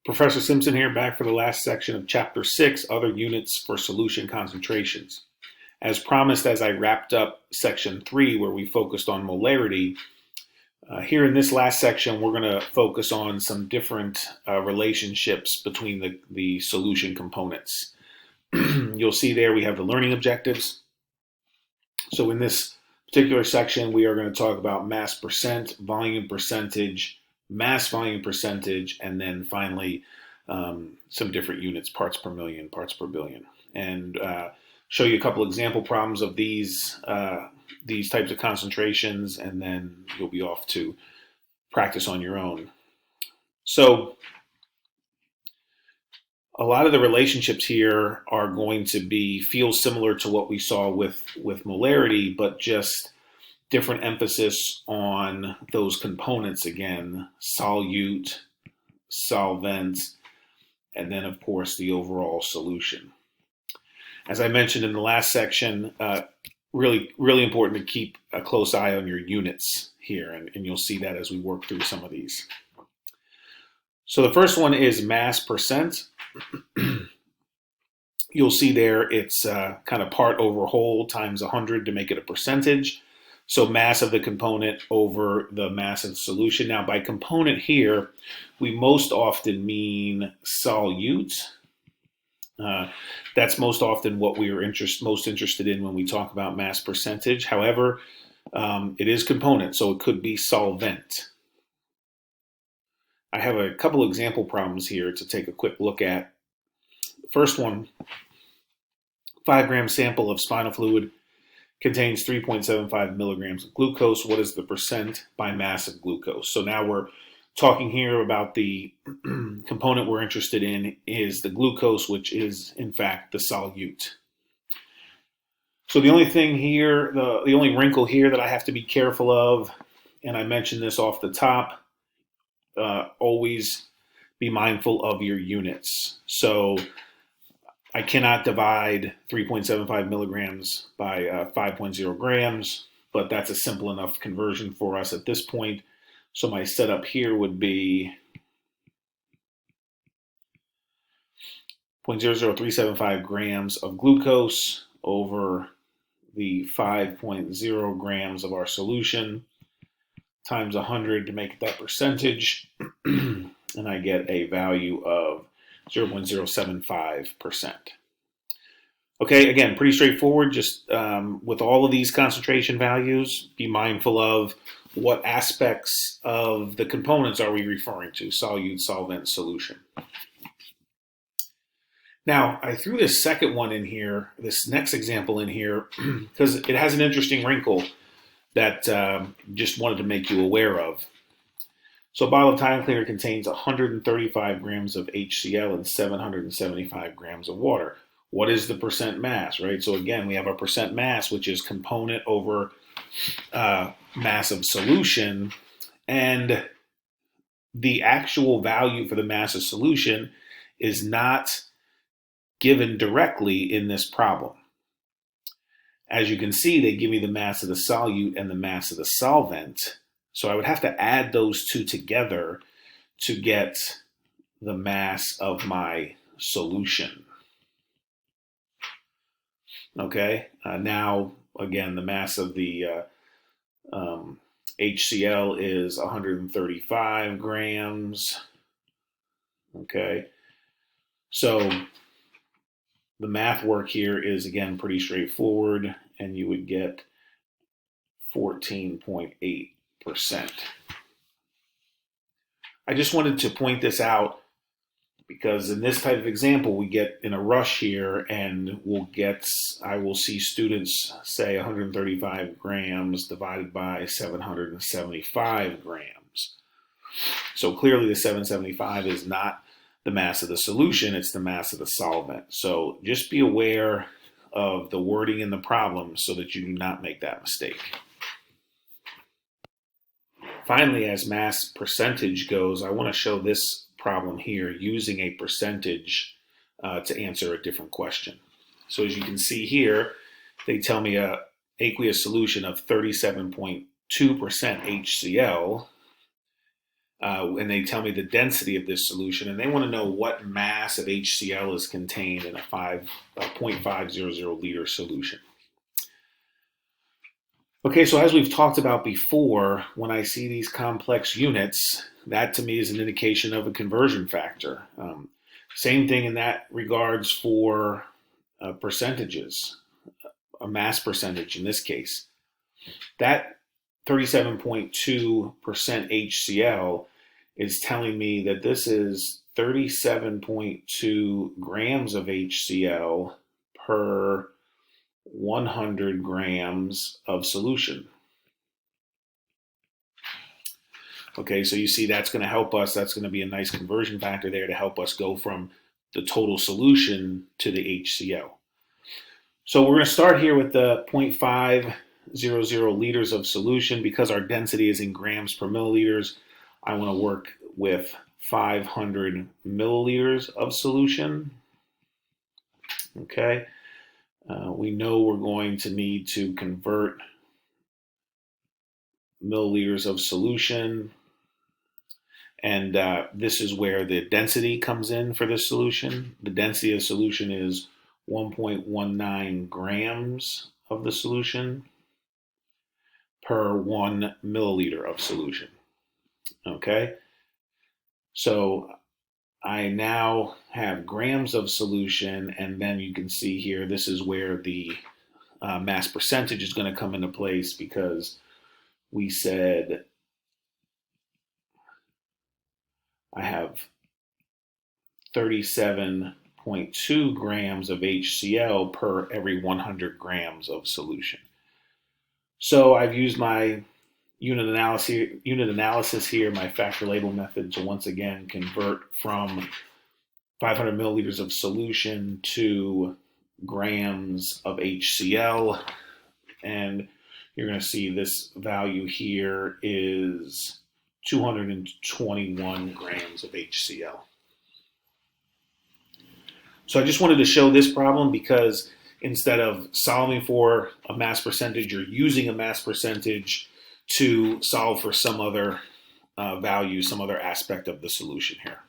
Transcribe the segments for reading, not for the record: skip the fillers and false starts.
Professor Simpson here, back for the last section of Chapter 6, Other Units for Solution Concentrations. As promised, as I wrapped up Section 3, where we focused on molarity, here in this last section, we're going to focus on some different relationships between the solution components. You'll see there we have the learning objectives. So in this particular section, we are going to talk about mass percent, volume percentage, mass volume percentage, and then finally some different units, parts per million, parts per billion, and show you a couple example problems of these types of concentrations, and then you'll be off to practice on your own. So a lot of the relationships here are going to feel similar to what we saw with molarity, but just different emphasis on those components again: solute, solvent, and then of course the overall solution. As I mentioned in the last section, really important to keep a close eye on your units here, and you'll see that as we work through some of these. So the first one is mass percent. You'll see there it's kind of part over whole times 100 to make it a percentage. So mass of the component over the mass of the solution. Now by component here, we most often mean solute. That's most often what we are most interested in when we talk about mass percentage. However, it is component, so it could be solvent. I have a couple example problems here to take a quick look at. The first one, 5-gram sample of spinal fluid contains 3.75 milligrams of glucose. What is the percent by mass of glucose? So now we're talking here about the component we're interested in is the glucose, which is in fact the solute. So the only thing here, the only wrinkle here that I have to be careful of, and I mentioned this off the top, always be mindful of your units. So I cannot divide 3.75 milligrams by 5.0 grams, but that's a simple enough conversion for us at this point. So my setup here would be 0.00375 grams of glucose over the 5.0 grams of our solution times 100 to make it that percentage, and I get a value of 0.075%. Okay, again, pretty straightforward. Just with all of these concentration values, be mindful of what aspects of the components are we referring to: solute, solvent, solution. Now, I threw this second one in here, this next example in here, because it has an interesting wrinkle that just wanted to make you aware of. So a bottle of time cleaner contains 135 grams of HCl and 775 grams of water. What is the percent mass, right? So again, we have our percent mass, which is component over mass of solution, and the actual value for the mass of solution is not given directly in this problem. As you can see, they give me the mass of the solute and the mass of the solvent. So I would have to add those two together to get the mass of my solution. Okay, now again, the mass of the HCl is 135 grams. Okay, so the math work here is again pretty straightforward, and you would get 14.8%. I just wanted to point this out because in this type of example, we get in a rush here, and I will see students say 135 grams divided by 775 grams. So clearly the 775 is not the mass of the solution, it's the mass of the solvent. So just be aware of the wording in the problem so that you do not make that mistake. Finally, as mass percentage goes, I want to show this problem here using a percentage to answer a different question. So as you can see here, they tell me a aqueous solution of 37.2% HCl and they tell me the density of this solution, and they want to know what mass of HCl is contained in a 0.500 liter solution. Okay, so as we've talked about before, when I see these complex units, that to me is an indication of a conversion factor. Same thing in that regards for percentages, a mass percentage in this case. That 37.2% HCl is telling me that this is 37.2 grams of HCl per 100 grams of solution. Okay, so you see that's going to help us. That's going to be a nice conversion factor there to help us go from the total solution to the HCl. So we're going to start here with the 0.500 liters of solution. Because our density is in grams per milliliters, I want to work with 500 milliliters of solution. Okay. We know we're going to need to convert milliliters of solution, and this is where the density comes in for this solution. The density of solution is 1.19 grams of the solution per 1 milliliter of solution. Okay, so I now have grams of solution, and then you can see here, this is where the mass percentage is going to come into place, because we said I have 37.2 grams of HCl per every 100 grams of solution. So I've used my unit analysis here, my factor label method, to once again convert from 500 milliliters of solution to grams of HCl, and you're going to see this value here is 221 grams of HCl. So I just wanted to show this problem because instead of solving for a mass percentage, you're using a mass percentage to solve for some other value, some other aspect of the solution here.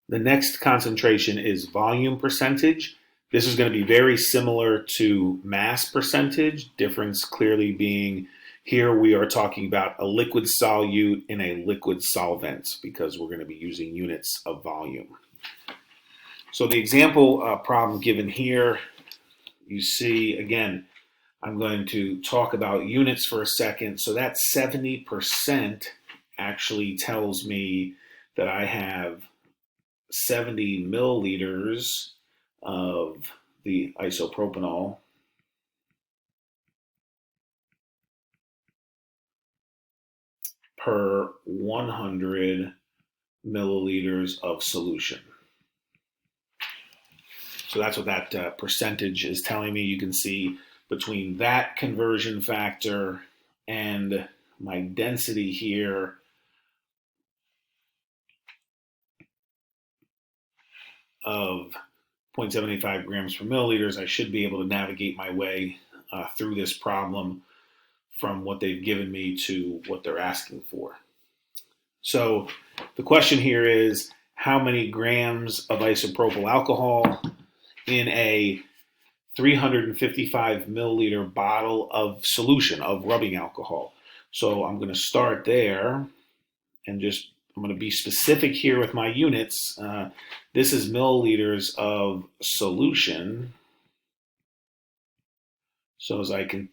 The next concentration is volume percentage. This is going to be very similar to mass percentage, difference clearly being here we are talking about a liquid solute in a liquid solvent because we're going to be using units of volume. So the example problem given here, you see, again, I'm going to talk about units for a second. So that 70% actually tells me that I have 70 milliliters of the isopropanol per 100 milliliters of solution. So that's what that percentage is telling me. You can see between that conversion factor and my density here, of 0.75 grams per milliliters, I should be able to navigate my way through this problem from what they've given me to what they're asking for. So the question here is, how many grams of isopropyl alcohol in a 355 milliliter bottle of solution of rubbing alcohol? So I'm going to start there and I'm going to be specific here with my units. This is milliliters of solution. So as I can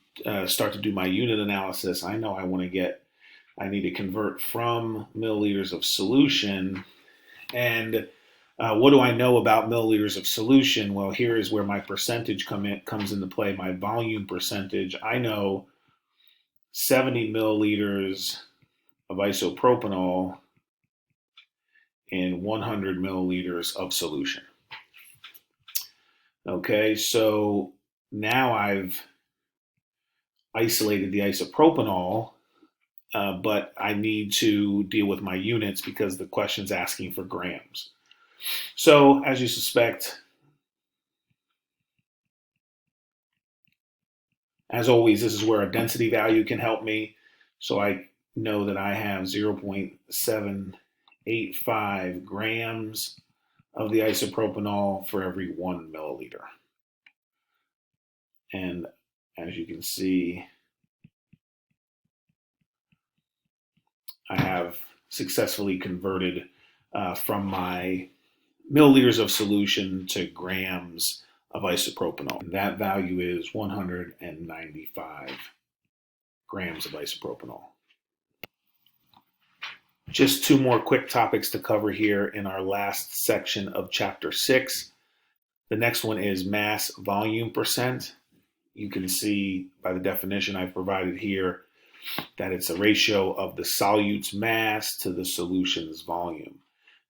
start to do my unit analysis, I know I need to convert from milliliters of solution. And what do I know about milliliters of solution? Well, here is where my percentage comes into play, my volume percentage. I know 70 milliliters of isopropanol in 100 milliliters of solution. Okay, so now I've isolated the isopropanol, but I need to deal with my units because the question's asking for grams. So as you suspect, as always, this is where a density value can help me. So I know that I have 0.785 grams of the isopropanol for every 1 milliliter. And as you can see, I have successfully converted from my milliliters of solution to grams of isopropanol. And that value is 195 grams of isopropanol. Just two more quick topics to cover here in our last section of chapter 6. The next one is mass volume percent. You can see by the definition I've provided here that it's a ratio of the solute's mass to the solution's volume.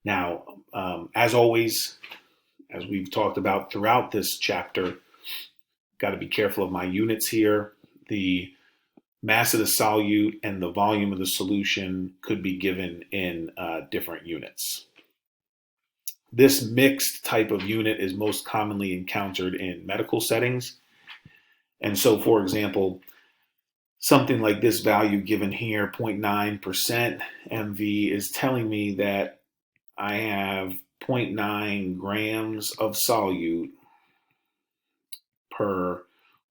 Now, as always, as we've talked about throughout this chapter, got to be careful of my units here. The mass of the solute and the volume of the solution could be given in different units. This mixed type of unit is most commonly encountered in medical settings. And so, for example, something like this value given here, 0.9% MV, is telling me that I have 0.9 grams of solute per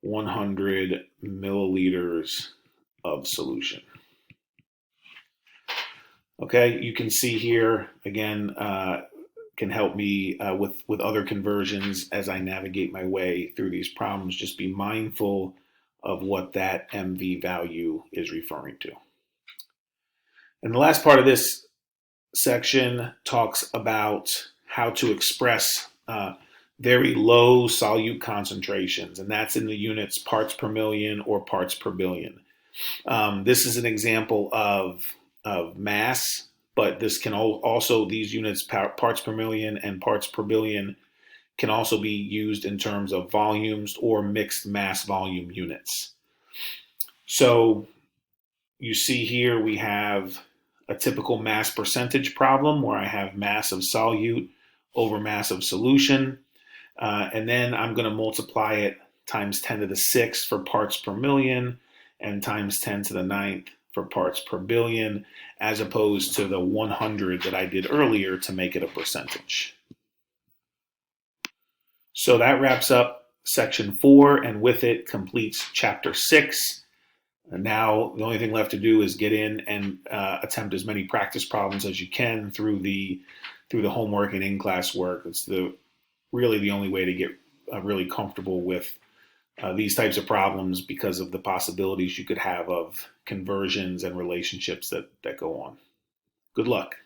100 milliliters of solution. Okay, you can see here, again, can help me with other conversions as I navigate my way through these problems. Just be mindful of what that MV value is referring to. And the last part of this section talks about how to express very low solute concentrations, and that's in the units parts per million or parts per billion. This is an example of mass, but this can also, these units, parts per million and parts per billion, can also be used in terms of volumes or mixed mass volume units. So you see here we have a typical mass percentage problem where I have mass of solute over mass of solution. And then I'm going to multiply it times 10 to the 6th for parts per million and times 10 to the 9th for parts per billion, as opposed to the 100 that I did earlier to make it a percentage. So that wraps up section 4, and with it completes chapter 6. And now the only thing left to do is get in and attempt as many practice problems as you can through the homework and in-class work. It's really the only way to get really comfortable with these types of problems because of the possibilities you could have of conversions and relationships that go on. Good luck.